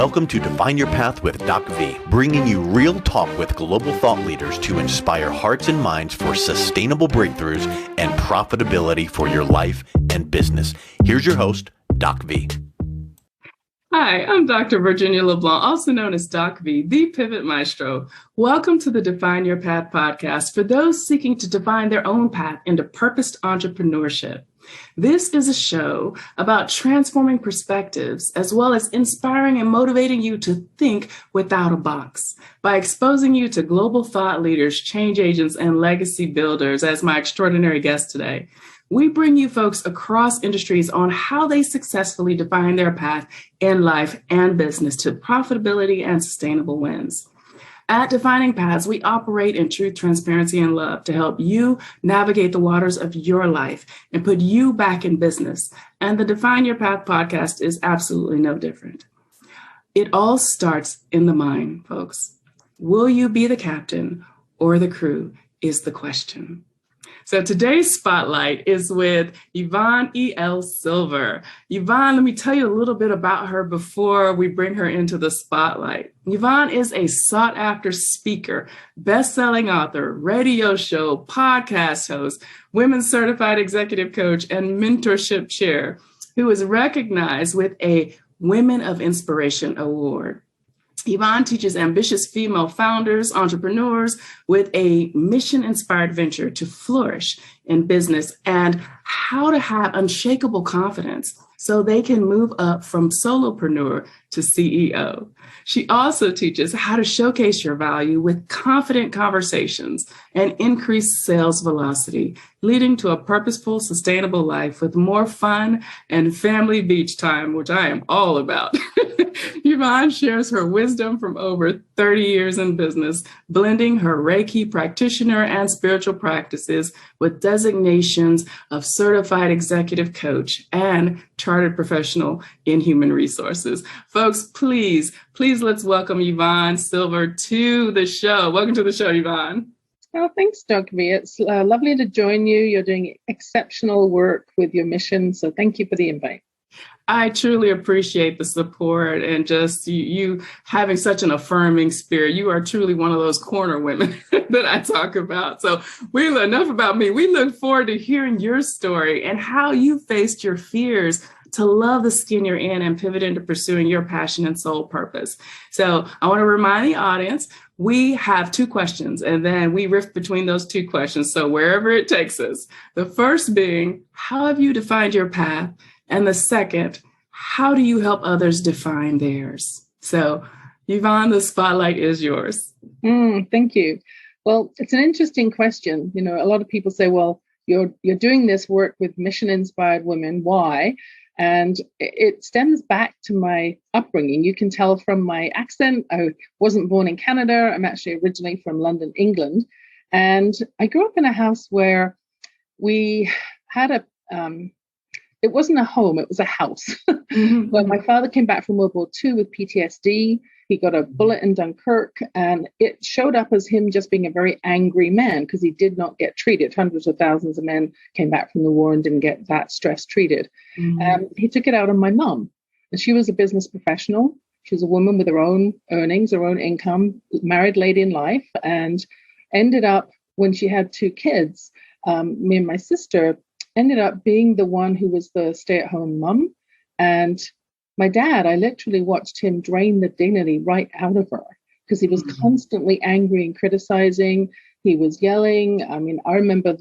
Welcome to Define Your Path with DocV, bringing you real talk with global thought leaders to inspire hearts and minds for sustainable breakthroughs and profitability for your life and business. Here's your host, DocV. Hi, I'm Dr. Virginia LeBlanc, also known as DocV, the Pivot Maestro. Welcome to the Define Your Path podcast for those seeking to define their own path into purposed entrepreneurship. This is a show about transforming perspectives as well as inspiring and motivating you to think without a box by exposing you to global thought leaders, change agents, and legacy builders as my extraordinary guest today. We bring you folks across industries on how they successfully define their path in life and business to profitability and sustainable wins. At Defining Paths, we operate in truth, transparency, and love to help you navigate the waters of your life and put you back in business. And the Define Your Path podcast is absolutely no different. It all starts in the mind, folks. Will you be the captain or the crew is the question. So today's spotlight is with Yvonne E.L. Silver. Yvonne, let me tell you a little bit about her before we bring her into the spotlight. Yvonne is a sought-after speaker, best-selling author, radio show, podcast host, women's certified executive coach, and mentorship chair, who is recognized with a Women of Inspiration Award. Yvonne teaches ambitious female founders, entrepreneurs with a mission-inspired venture to flourish in business and how to have unshakable confidence so they can move up from solopreneur to CEO. She also teaches how to showcase your value with confident conversations and increase sales velocity, leading to a purposeful, sustainable life with more fun and family beach time, which I am all about. Yvonne shares her wisdom from over 30 years in business, blending her Reiki Practitioner and spiritual practices with designations of certified executive coach and chartered professional in human resources. Folks, please let's welcome Yvonne Silver to the show. Welcome to the show, Yvonne. Oh, thanks, DocV. It's lovely to join you. You're doing exceptional work with your mission, so thank you for the invite. I truly appreciate the support and just you having such an affirming spirit. You are truly one of those corner women that I talk about. So enough about me. We look forward to hearing your story and how you faced your fears to love the skin you're in and pivot into pursuing your passion and soul purpose. So I want to remind the audience, we have two questions and then we riff between those two questions. So wherever it takes us, the first being, how have you defined your path? And the second, how do you help others define theirs? So, Yvonne, the spotlight is yours. Thank you. Well, it's an interesting question. You know, a lot of people say, well, you're doing this work with mission-inspired women. Why? And it stems back to my upbringing. You can tell from my accent. I wasn't born in Canada. I'm actually originally from London, England. And I grew up in a house where we had it wasn't a home, it was a house. Mm-hmm. Well, my father came back from World War II with PTSD. He got a bullet in Dunkirk, and it showed up as him just being a very angry man because he did not get treated. Hundreds of thousands of men came back from the war and didn't get that stress treated. Mm-hmm. He took it out on my mom. And she was a business professional. She was a woman with her own earnings, her own income, married lady in life, and ended up, when she had two kids, me and my sister, ended up being the one who was the stay-at-home mum. And my dad, I literally watched him drain the dignity right out of her because he was constantly angry and criticizing. He was yelling. I mean, I remember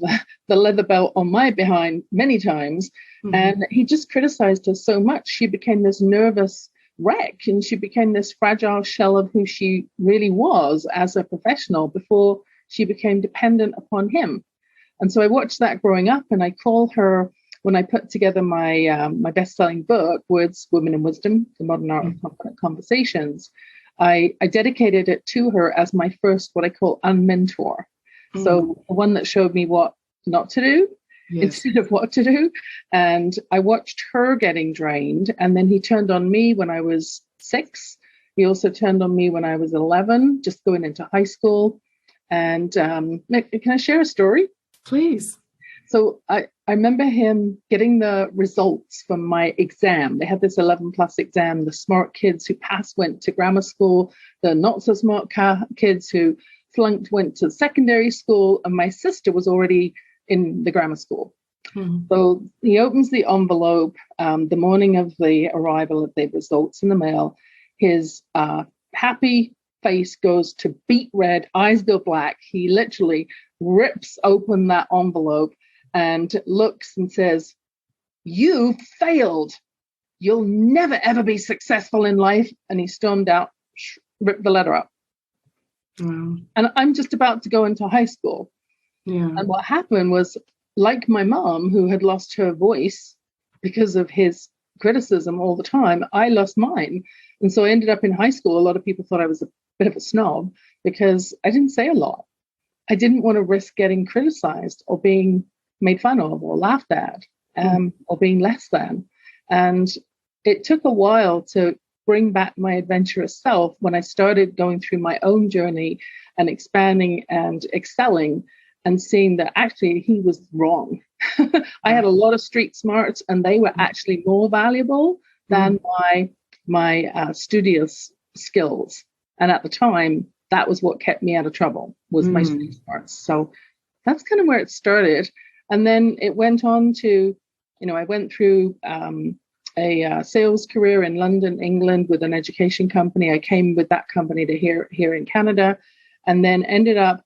the leather belt on my behind many times. And he just criticized her so much. She became this nervous wreck and she became this fragile shell of who she really was as a professional before she became dependent upon him. And so I watched that growing up, and I call her, when I put together my my best-selling book, Words, Women and Wisdom, The Modern Art of Confident Conversations, I dedicated it to her as my first, what I call unmentor. So the one that showed me what not to do instead of what to do. And I watched her getting drained. And then he turned on me when I was 6. He also turned on me when I was 11, just going into high school. And can I share a story? Please. So I I remember him getting the results from my exam. They had this 11 plus exam. The smart kids who passed went to grammar school. The not so smart kids who flunked went to secondary school. And my sister was already in the grammar school. Mm-hmm. So he opens the envelope the morning of the arrival of the results in the mail. His happy face goes to beet red, eyes go black. He literally rips open that envelope and looks and says, "You failed. You'll never, ever be successful in life." And he stormed out, ripped the letter up. And I'm just about to go into high school. Yeah. And what happened was, like my mom, who had lost her voice because of his criticism all the time, I lost mine. And so I ended up in high school. A lot of people thought I was a bit of a snob because I didn't say a lot. I didn't want to risk getting criticized or being made fun of or laughed at or being less than. And it took a while to bring back my adventurous self when I started going through my own journey and expanding and excelling and seeing that actually he was wrong. I had a lot of street smarts and they were actually more valuable than my studious skills. And at the time, that was what kept me out of trouble, was my street smarts. So that's kind of where it started. And then it went on to, I went through a sales career in London, England with an education company. I came with that company to here in Canada, and then ended up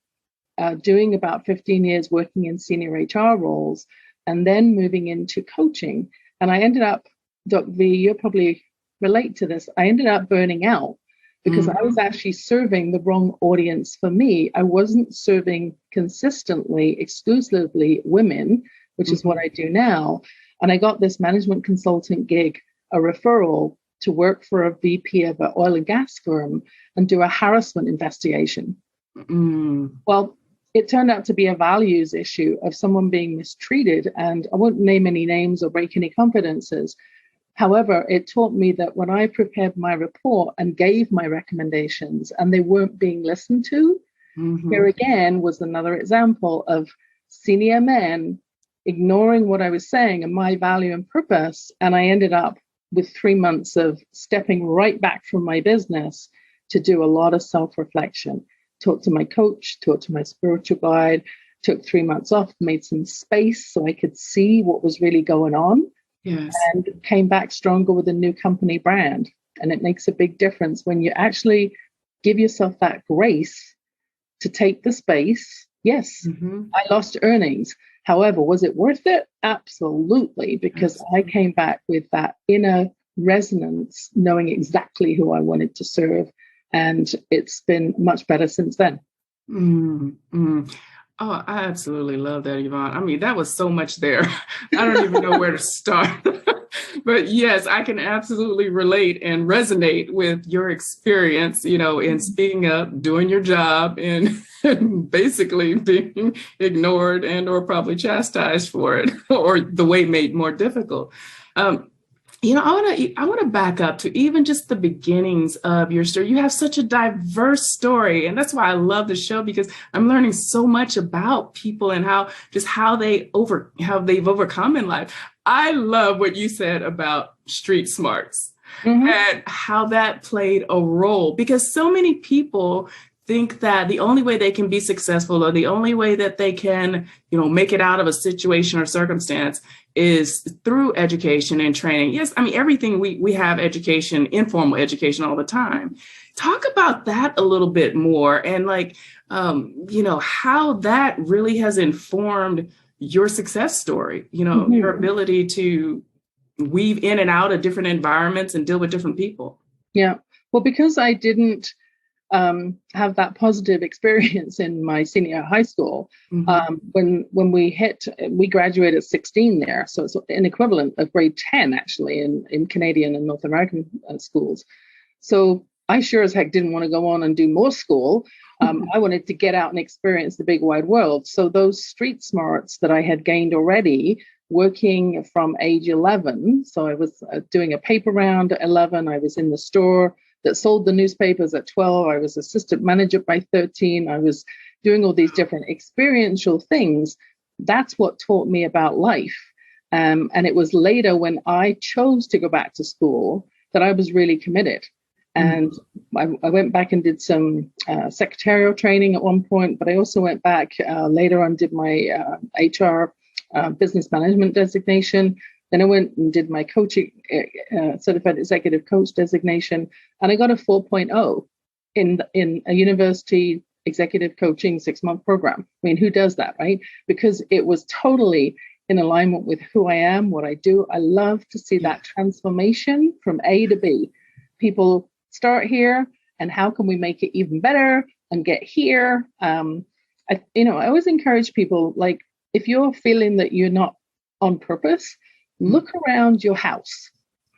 doing about 15 years working in senior HR roles, and then moving into coaching. And I ended up, DocV, you'll probably relate to this, I ended up burning out because I was actually serving the wrong audience for me. I wasn't serving consistently, exclusively women, which is what I do now. And I got this management consultant gig, a referral to work for a VP of an oil and gas firm and do a harassment investigation. Well, it turned out to be a values issue of someone being mistreated. And I won't name any names or break any confidences. However, it taught me that when I prepared my report and gave my recommendations and they weren't being listened to, here again was another example of senior men ignoring what I was saying and my value and purpose. And I ended up with 3 months of stepping right back from my business to do a lot of self-reflection. Talk to my coach, talk to my spiritual guide, took 3 months off, made some space so I could see what was really going on. Yes. And came back stronger with a new company brand. And it makes a big difference when you actually give yourself that grace to take the space. Yes, I lost earnings. However, was it worth it? Absolutely, because I came back with that inner resonance, knowing exactly who I wanted to serve. And it's been much better since then. Oh, I absolutely love that, Yvonne. I mean, that was so much there. I don't even know where to start. But yes, I can absolutely relate and resonate with your experience, in speaking up, doing your job, and basically being ignored and or probably chastised for it, or the way made more difficult. I want to back up to even just the beginnings of your story. You have such a diverse story, and that's why I love the show, because I'm learning so much about people and how they've overcome in life. I love what you said about street smarts and how that played a role, because so many people think that the only way they can be successful or the only way that they can, make it out of a situation or circumstance is through education and training. Yes, I mean, everything we have education, informal education all the time. Talk about that a little bit more and how that really has informed your success story, your ability to weave in and out of different environments and deal with different people. Yeah. Well, because I didn't have that positive experience in my senior high school. When we graduated at 16 there. So it's an equivalent of grade 10, actually, in Canadian and North American schools. So I sure as heck didn't want to go on and do more school. I wanted to get out and experience the big wide world. So those street smarts that I had gained already working from age 11. So I was doing a paper round at 11. I was in the store that sold the newspapers at 12. I was assistant manager by 13. I was doing all these different experiential things. that's what taught me about life. And it was later when I chose to go back to school that I was really committed. And I went back and did some secretarial training at one point, but I also went back later on, did my HR business management designation. Then I went and did my coaching, certified executive coach designation, and I got a 4.0 in a university executive coaching 6-month program. I mean, who does that, right? Because it was totally in alignment with who I am, what I do. I love to see that transformation from A to B. People start here, and how can we make it even better and get here? I always encourage people, like, if you're feeling that you're not on purpose, look around your house.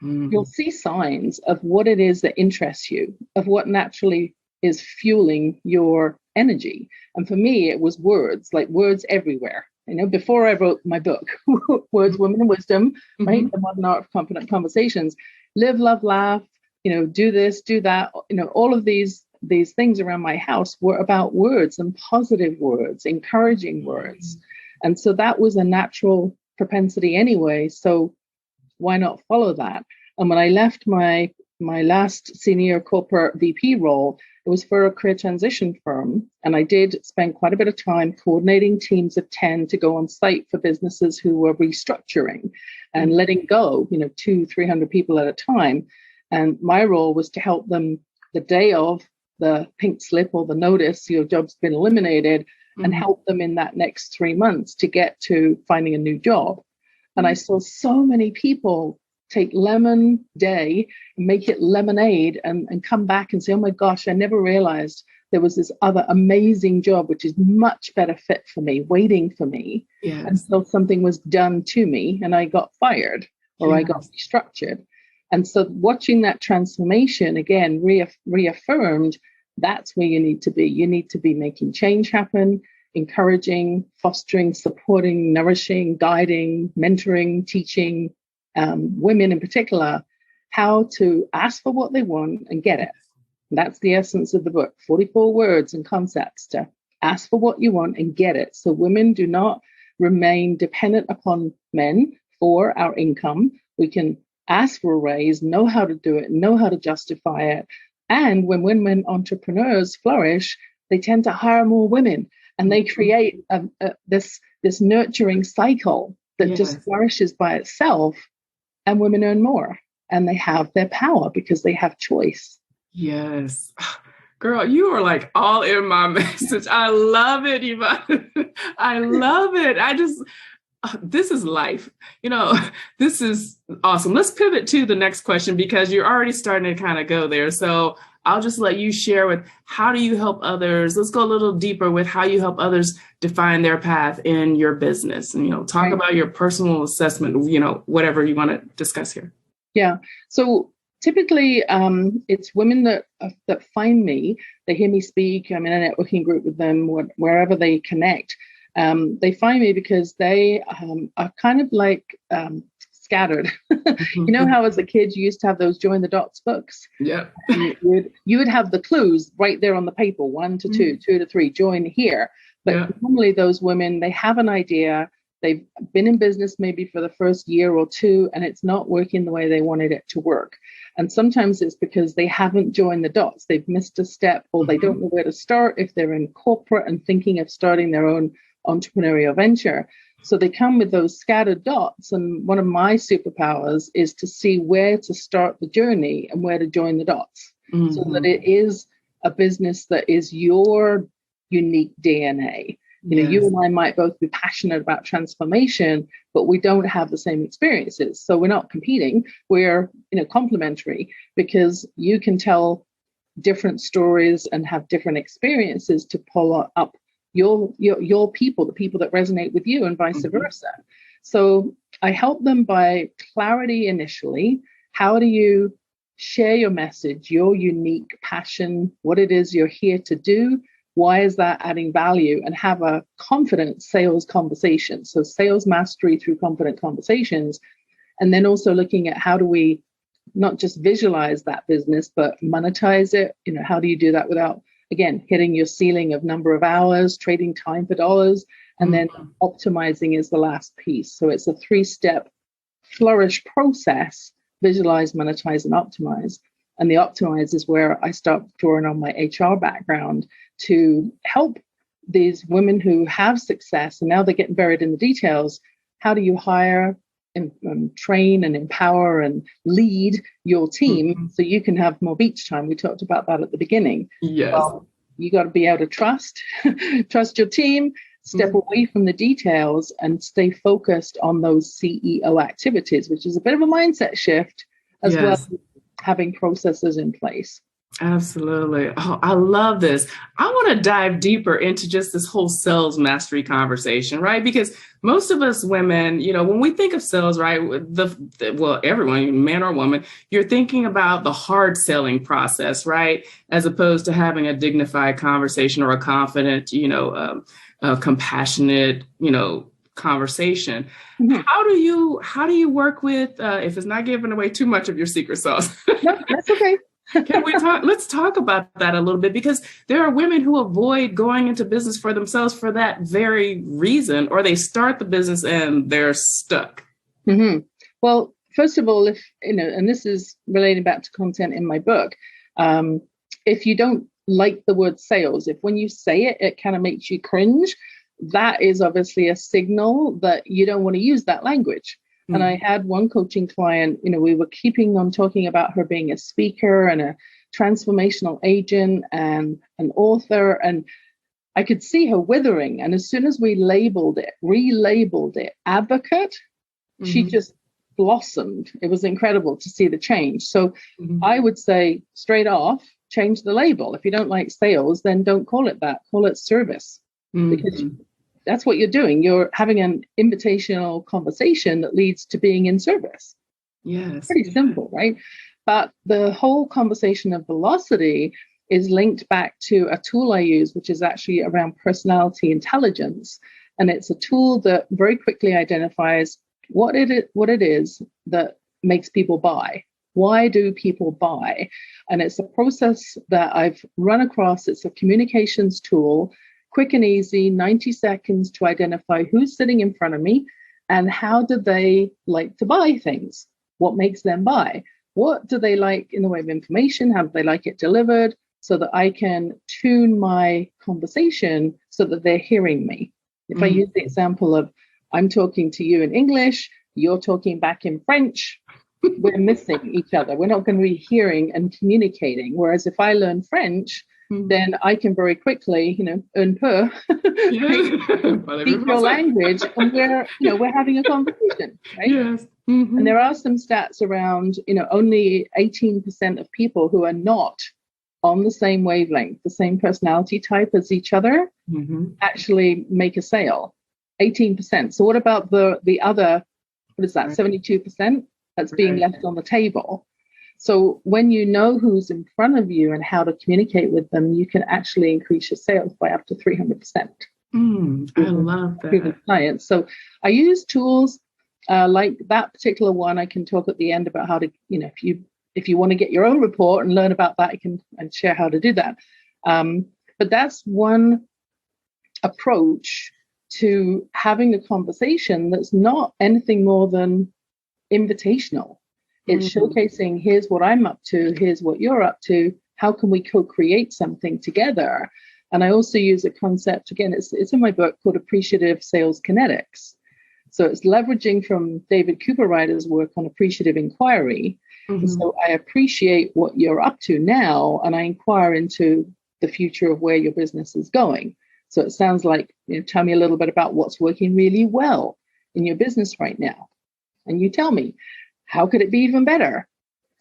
You'll see signs of what it is that interests you, of what naturally is fueling your energy. And for me, it was words, like words everywhere. Before I wrote my book, Words, Women, and Wisdom, right? The Modern Art of Confident Conversations, live, love, laugh, do this, do that. All of these things around my house were about words, and positive words, encouraging words. And so that was a natural propensity anyway. So why not follow that? And when I left my last senior corporate VP role, it was for a career transition firm. And I did spend quite a bit of time coordinating teams of 10 to go on site for businesses who were restructuring and letting go, 200-300 people at a time. And my role was to help them the day of the pink slip or the notice, your job's been eliminated, and help them in that next 3 months to get to finding a new job. And I saw so many people take lemon day and make it lemonade and come back and say, oh my gosh, I never realized there was this other amazing job, which is much better fit for me, waiting for me. Yes. And so something was done to me and I got fired or I got restructured. And so watching that transformation again reaffirmed that's where you need to be. You need to be making change happen, encouraging, fostering, supporting, nourishing, guiding, mentoring, teaching women in particular how to ask for what they want and get it. And that's the essence of the book, 44 words and concepts to ask for what you want and get it. So women do not remain dependent upon men for our income. We can ask for a raise, know how to do it, know how to justify it. And when women entrepreneurs flourish, they tend to hire more women, and they create this nurturing cycle that just flourishes by itself, and women earn more and they have their power because they have choice. Yes. Girl, you are like all in my message. I love it, Yvonne. I love it. This is life. This is awesome. Let's pivot to the next question because you're already starting to kind of go there. So I'll just let you share with how do you help others? Let's go a little deeper with how you help others define their path in your business and, talk about your personal assessment, whatever you want to discuss here. Yeah. So typically it's women that find me, they hear me speak. I'm in a networking group with them, wherever they connect. They find me because they are kind of like scattered. You know how as a kid you used to have those join the dots books? Yeah. You would have the clues right there on the paper, 1 to 2, 2 to 3, join here. But normally those women, they have an idea. They've been in business maybe for the first year or two, and it's not working the way they wanted it to work. And sometimes it's because they haven't joined the dots. They've missed a step, or they don't know where to start if they're in corporate and thinking of starting their own entrepreneurial venture. So they come with those scattered dots. And one of my superpowers is to see where to start the journey and where to join the dots so that it is a business that is your unique DNA. You and I might both be passionate about transformation, but we don't have the same experiences. So we're not competing. We're, complementary, because you can tell different stories and have different experiences to pull up your people, the people that resonate with you, and vice versa. So I help them by clarity initially. How do you share your message, your unique passion, what it is you're here to do? Why is that adding value? And have a confident sales conversation. So sales mastery through confident conversations. And then also looking at how do we not just visualize that business, but monetize it? How do you do that without, again, hitting your ceiling of number of hours, trading time for dollars, And then optimizing is the last piece. So it's a 3-step flourish process: visualize, monetize, and optimize. And the optimize is where I start drawing on my HR background to help these women who have success, and now they're getting buried in the details. How do you hire and train and empower and lead your team so you can have more beach time? We talked about that at the beginning. Yes. Well, you got to be able to trust your team, step away from the details, and stay focused on those CEO activities, which is a bit of a mindset shift, as well as having processes in place. Absolutely. Oh, I love this. I want to dive deeper into just this whole sales mastery conversation, right? Because most of us women, when we think of sales, right, well, everyone, man or woman, you're thinking about the hard selling process, right? As opposed to having a dignified conversation or a confident, compassionate, conversation. How do you work with, if it's not giving away too much of your secret sauce? No, that's okay. Let's talk about that a little bit, because there are women who avoid going into business for themselves for that very reason, or they start the business and they're stuck. Well, first of all, if and this is relating back to content in my book, if you don't like the word sales, if when you say it, it kind of makes you cringe, that is obviously a signal that you don't want to use that language. And I had one coaching client, we were keeping on talking about her being a speaker and a transformational agent and an author. And I could see her withering. And as soon as we relabeled it advocate, she just blossomed. It was incredible to see the change. So I would say straight off, change the label. If you don't like sales, then don't call it that. Call it service. Because that's what you're doing. You're having an invitational conversation that leads to being in service. Yes. Pretty simple, right? But the whole conversation of velocity is linked back to a tool I use, which is actually around personality intelligence. And it's a tool that very quickly identifies what it is that makes people buy. Why do people buy? And it's a process that I've run across. It's a communications tool, quick and easy, 90 seconds to identify who's sitting in front of me and how do they like to buy things? What makes them buy? What do they like in the way of information? How do they like it delivered? So that I can tune my conversation so that they're hearing me. If I use the example of I'm talking to you in English, you're talking back in French, we're missing each other. We're not going to be hearing and communicating. Whereas if I learn French, then I can very quickly, un peu, speak your language, and we're having a conversation, right? Yes. And there are some stats around, only 18% of people who are not on the same wavelength, the same personality type as each other, actually make a sale. 18%. So what about the other? What is that? 72% that's being left on the table. So when you know who's in front of you and how to communicate with them, you can actually increase your sales by up to 300%. I love that. Clients. So I use tools like that particular one. I can talk at the end about how to, if you want to get your own report and learn about that, I can and share how to do that. But that's one approach to having a conversation that's not anything more than invitational. It's showcasing, here's what I'm up to, here's what you're up to, how can we co-create something together? And I also use a concept, again, it's in my book, called appreciative sales kinetics. So it's leveraging from David Cooper-Ryder's work on appreciative inquiry. And so I appreciate what you're up to now, and I inquire into the future of where your business is going. So it sounds like, tell me a little bit about what's working really well in your business right now. And you tell me, how could it be even better?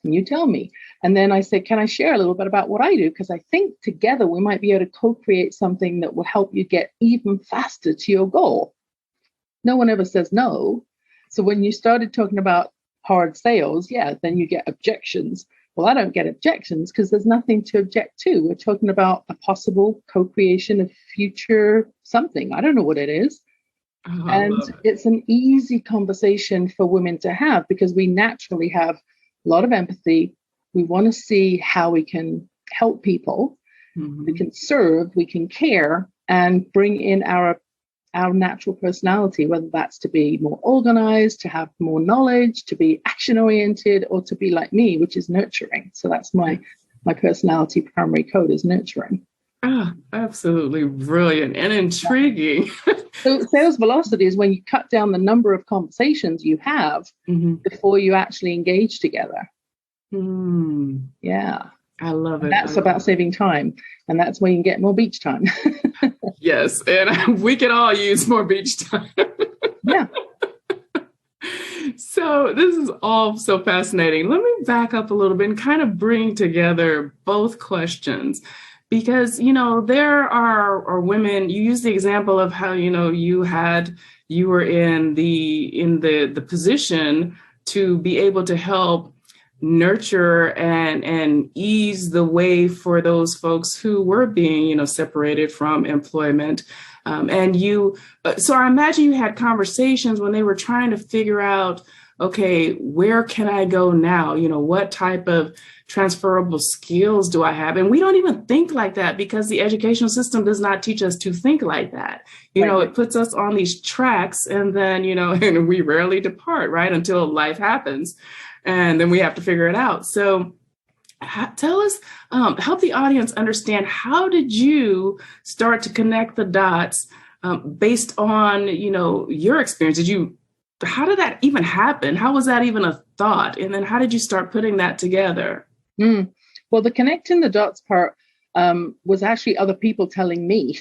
And you tell me. And then I say, can I share a little bit about what I do? Because I think together we might be able to co-create something that will help you get even faster to your goal. No one ever says no. So when you started talking about hard sales, then you get objections. Well, I don't get objections because there's nothing to object to. We're talking about a possible co-creation of future something. I don't know what it is. And it's an easy conversation for women to have because we naturally have a lot of empathy. We want to see how we can help people. We can serve, we can care, and bring in our our natural personality, whether that's to be more organized, to have more knowledge, to be action oriented, or to be like me, which is nurturing. So that's my personality primary code is nurturing. Ah, absolutely brilliant and intriguing. So sales velocity is when you cut down the number of conversations you have before you actually engage together. Yeah. I love it. That's about saving time. And that's when you get more beach time. Yes. And we can all use more beach time. Yeah. So this is all so fascinating. Let me back up a little bit and kind of bring together both questions. Because, there are women, you use the example of how, you were in the position to be able to help nurture and ease the way for those folks who were being, separated from employment. So I imagine you had conversations when they were trying to figure out, okay, where can I go now? What type of transferable skills do I have? And we don't even think like that because the educational system does not teach us to think like that. It puts us on these tracks and then, and we rarely depart, right? Until life happens. And then we have to figure it out. So tell us, help the audience understand, how did you start to connect the dots based on, your experience? How did that even happen? How was that even a thought? And then how did you start putting that together? Well, the connecting the dots part was actually other people telling me,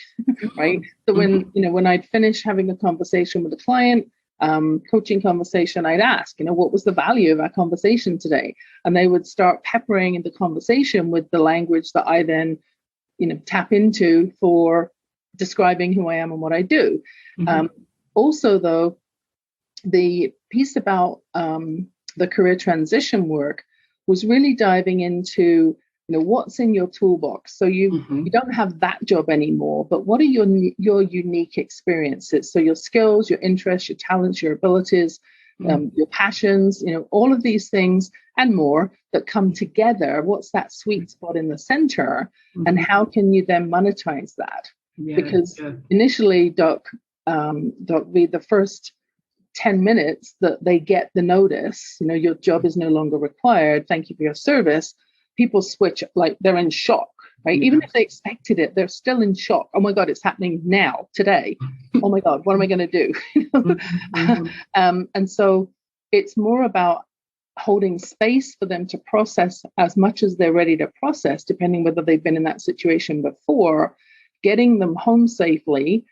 right? So when I'd finish having a conversation with a client, coaching conversation, I'd ask, what was the value of our conversation today? And they would start peppering in the conversation with the language that I then, tap into for describing who I am and what I do. Also, though, the piece about the career transition work was really diving into, what's in your toolbox. So you don't have that job anymore, but what are your unique experiences? So your skills, your interests, your talents, your abilities, your passions, all of these things and more that come together. What's that sweet spot in the center? And how can you then monetize that? Because initially, DocV, the first 10 minutes that they get the notice, your job is no longer required, thank you for your service, people switch, like they're in shock, right? Even if they expected it, they're still in shock. Oh my God, it's happening now, today. Oh my God, what am I going to do? And so it's more about holding space for them to process as much as they're ready to process, depending whether they've been in that situation before, getting them home safely,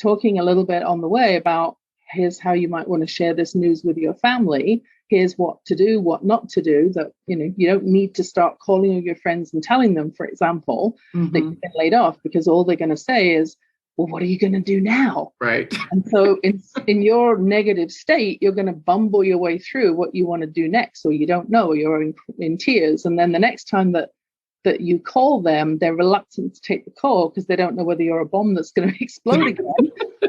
talking a little bit on the way about, here's how you might want to share this news with your family. Here's what to do, what not to do. That, you don't need to start calling all your friends and telling them, for example, that you've been laid off, because all they're going to say is, well, what are you going to do now? Right. And so in your negative state, you're going to bumble your way through what you want to do next, or you don't know, or you're in tears. And then the next time that you call them, they're reluctant to take the call because they don't know whether you're a bomb that's going to explode again,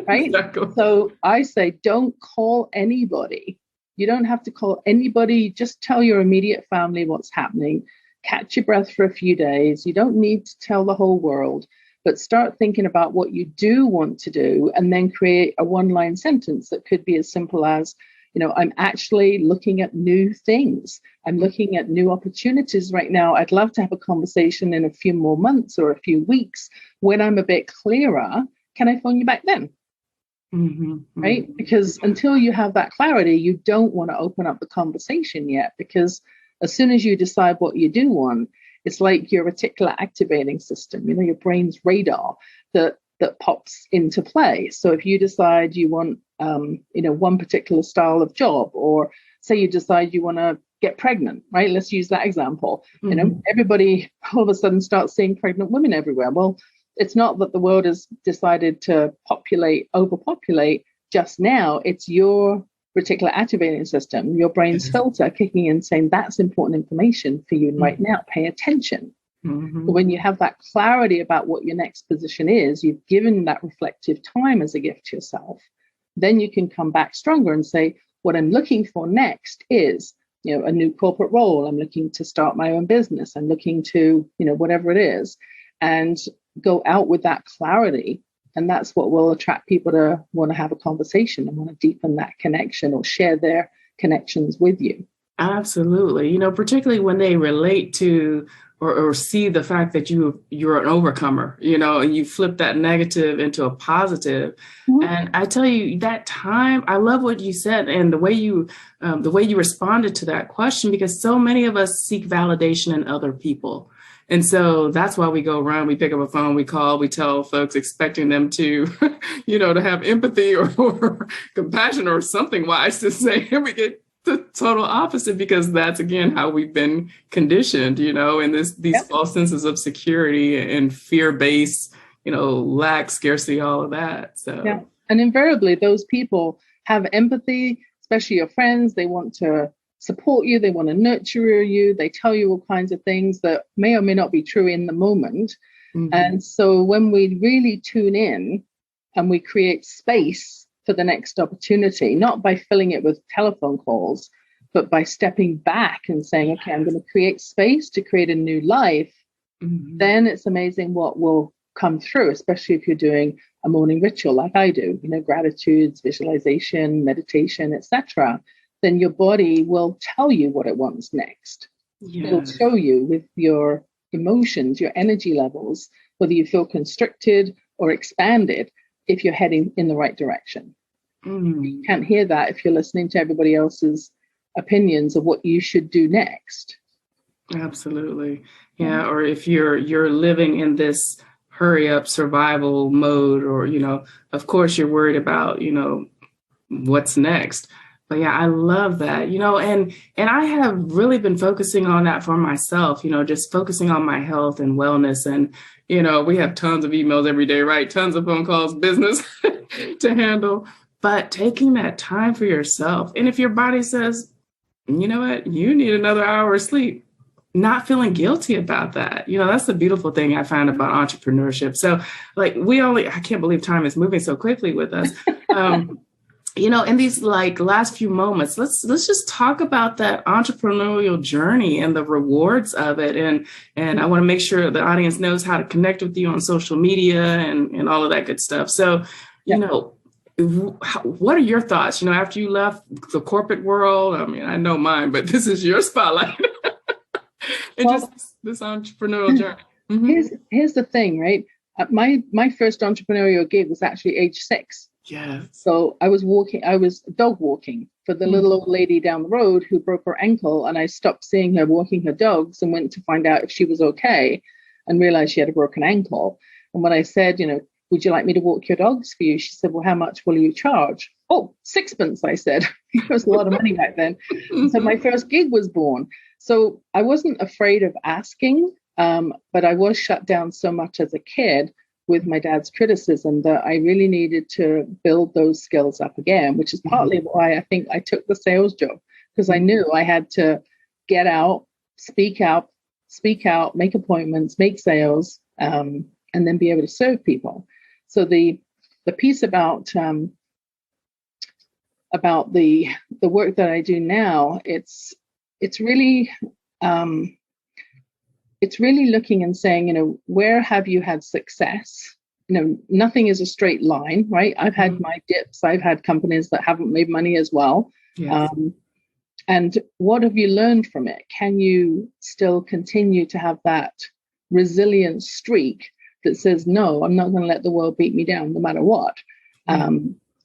right? Exactly. So I say, don't call anybody. You don't have to call anybody. Just tell your immediate family what's happening. Catch your breath for a few days. You don't need to tell the whole world, but start thinking about what you do want to do, and then create a one-line sentence that could be as simple as, I'm actually looking at new things. I'm looking at new opportunities right now. I'd love to have a conversation in a few more months or a few weeks when I'm a bit clearer. Can I phone you back then? Right? Because until you have that clarity, you don't want to open up the conversation yet, because as soon as you decide what you do want, it's like your reticular activating system, your brain's radar that pops into play. So if you decide you want, one particular style of job, or say you decide you want to get pregnant, right? Let's use that example. Everybody all of a sudden starts seeing pregnant women everywhere. Well, it's not that the world has decided to overpopulate just now. It's your reticular activating system, your brain's filter kicking in, saying that's important information for you right now. Pay attention. When you have that clarity about what your next position is, you've given that reflective time as a gift to yourself, then you can come back stronger and say, what I'm looking for next is, a new corporate role. I'm looking to start my own business. I'm looking to, whatever it is, and go out with that clarity And that's what will attract people to want to have a conversation and want to deepen that connection or share their connections with you. Absolutely. Particularly when they relate to or see the fact that you're an overcomer, and you flip that negative into a positive. Mm-hmm. And I tell you, that time, I love what you said and the way you responded to that question, because so many of us seek validation in other people. And so that's why we go around, we pick up a phone, we call, we tell folks, expecting them to, to have empathy or compassion or something wise to say. And we get the total opposite, because that's, again, how we've been conditioned, in these false senses of security and fear-based, lack, scarcity, all of that. So, yeah. And invariably, those people have empathy, especially your friends. They want to support you. They want to nurture you. They tell you all kinds of things that may or may not be true in the moment. Mm-hmm. And so when we really tune in and we create space for the next opportunity, not by filling it with telephone calls, but by stepping back and saying, okay, I'm going to create space to create a new life, mm-hmm. then it's amazing what will come through, especially if you're doing a morning ritual like I do, gratitudes, visualization, meditation, etc. Then your body will tell you what it wants next. Yes. It'll show you with your emotions, your energy levels, whether you feel constricted or expanded, if you're heading in the right direction. Mm. You can't hear that if you're listening to everybody else's opinions of what you should do next. Absolutely. Yeah. Or if you're living in this hurry up survival mode, or, of course you're worried about, what's next. But yeah, I love that, and I have really been focusing on that for myself, just focusing on my health and wellness. And, we have tons of emails every day, right? Tons of phone calls, business to handle, but taking that time for yourself. And if your body says, you know what, you need another hour of sleep, not feeling guilty about that. That's the beautiful thing I found about entrepreneurship. So I can't believe time is moving so quickly with us. In these last few moments, let's just talk about that entrepreneurial journey and the rewards of it. And I want to make sure the audience knows how to connect with you on social media and all of that good stuff. So, what are your thoughts, after you left the corporate world? I mean, I know mine, but this is your spotlight. Just this entrepreneurial journey. Mm-hmm. Here's the thing, right? My first entrepreneurial gig was actually age 6. Yeah. So I was dog walking for the little old lady down the road who broke her ankle, and I stopped seeing her walking her dogs and went to find out if she was okay, and realized she had a broken ankle. And when I said, would you like me to walk your dogs for you? She said, well, how much will you charge? Oh, 6pence, I said. It was a lot of money back then. So my first gig was born. So I wasn't afraid of asking, but I was shut down so much as a kid with my dad's criticism that I really needed to build those skills up again, which is partly why I think I took the sales job, because I knew I had to get out, speak out, make appointments, make sales, and then be able to serve people. So the piece about the work that I do now, it's really looking and saying, where have you had success? Nothing is a straight line, right? I've had my dips. I've had companies that haven't made money as well. Yes. And what have you learned from it? Can you still continue to have that resilient streak that says, no, I'm not going to let the world beat me down no matter what?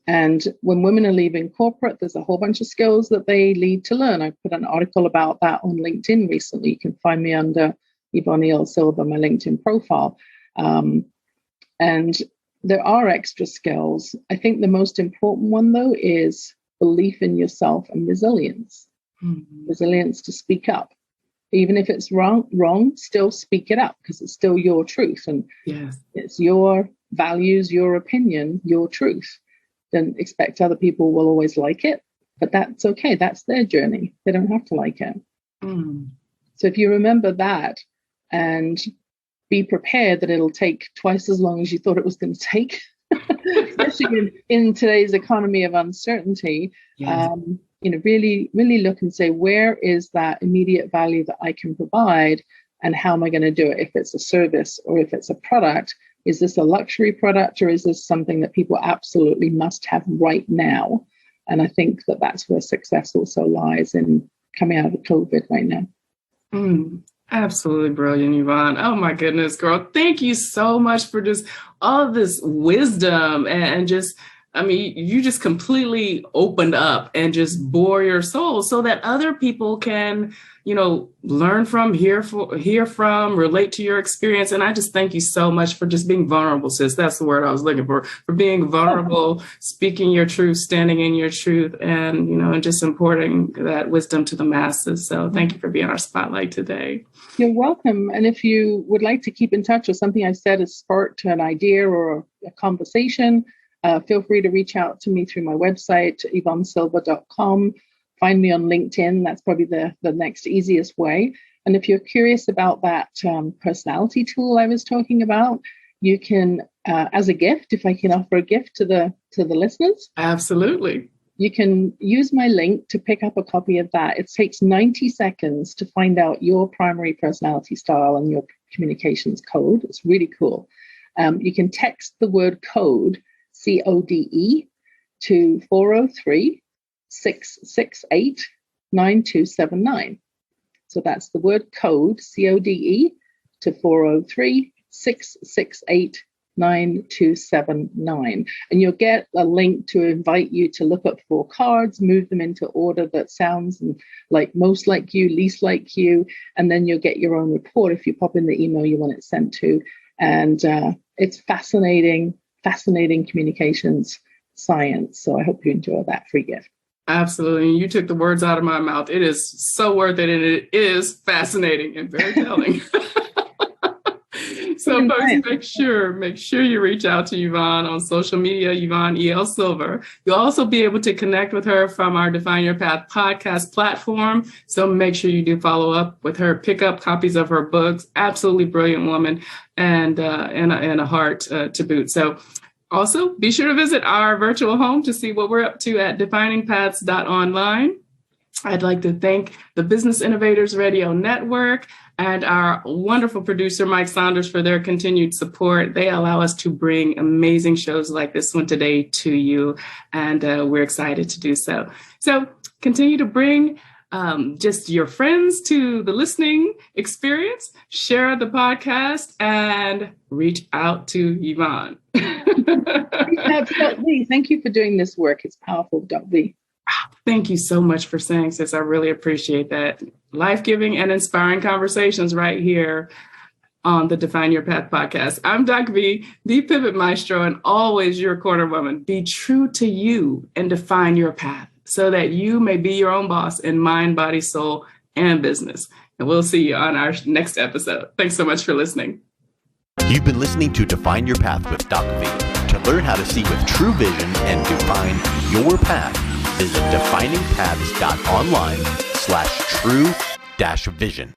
And when women are leaving corporate, there's a whole bunch of skills that they need to learn. I put an article about that on LinkedIn recently. You can find me under Yvonne E.L, my LinkedIn profile. And there are extra skills. I think the most important one, though, is belief in yourself and resilience. Mm-hmm. Resilience to speak up. Even if it's wrong, still speak it up, because it's still your truth. And it's your values, your opinion, your truth. Don't expect other people will always like it, but that's okay. That's their journey. They don't have to like it. Mm. So if you remember that and be prepared that it'll take twice as long as you thought it was going to take, especially in today's economy of uncertainty, really, really look and say, where is that immediate value that I can provide, and how am I going to do it? If it's a service or if it's a product, Is this a luxury product, or is this something that people absolutely must have right now? And I think that that's where success also lies in coming out of COVID right now. Absolutely brilliant, Yvonne. Oh my goodness, girl. Thank you so much for just all of this wisdom and just, I mean, you just completely opened up and just bore your soul so that other people can, you know, learn from, hear from, relate to your experience. And I just thank you so much for just being vulnerable, sis. That's the word I was looking for being vulnerable, speaking your truth, standing in your truth, and, you know, and just imparting that wisdom to the masses. So thank you for being our spotlight today. You're welcome. And if you would like to keep in touch or something I said has sparked an idea or a conversation, feel free to reach out to me through my website, yvonnesilva.com. Find me on LinkedIn. That's probably the next easiest way. And if you're curious about that personality tool I was talking about, you can, as a gift, if I can offer a gift to the listeners. Absolutely. You can use my link to pick up a copy of that. It takes 90 seconds to find out your primary personality style and your communications code. It's really cool. You can text the word code, CODE, to 403-668-9279. So that's the word code, CODE, to 403-668-9279. And you'll get a link to invite you to look up 4 cards, move them into order that sounds like most like you, least like you, and then you'll get your own report if you pop in the email you want it sent to. And it's fascinating communications science. So I hope you enjoy that free gift. Absolutely. You took the words out of my mouth. It is so worth it. And it is fascinating and very telling. So folks, make sure you reach out to Yvonne on social media, Yvonne E.L. Silver. You'll also be able to connect with her from our Define Your Path podcast platform. So make sure you do follow up with her, pick up copies of her books. Absolutely brilliant woman and a heart to boot. So also be sure to visit our virtual home to see what we're up to at definingpaths.online. I'd like to thank the Business Innovators Radio Network and our wonderful producer, Mike Saunders, for their continued support. They allow us to bring amazing shows like this one today to you, and we're excited to do so. So continue to bring just your friends to the listening experience, share the podcast, and reach out to Yvonne. Thank you for doing this work. It's powerful, DocV. Thank you so much for saying, sis. I really appreciate that. Life-giving and inspiring conversations right here on the Define Your Path podcast. I'm DocV, the Pivot Maestro, and always your corner woman. Be true to you and define your path so that you may be your own boss in mind, body, soul, and business. And we'll see you on our next episode. Thanks so much for listening. You've been listening to Define Your Path with DocV. To learn how to see with true vision and define your path, visit definingpaths.online/true-vision.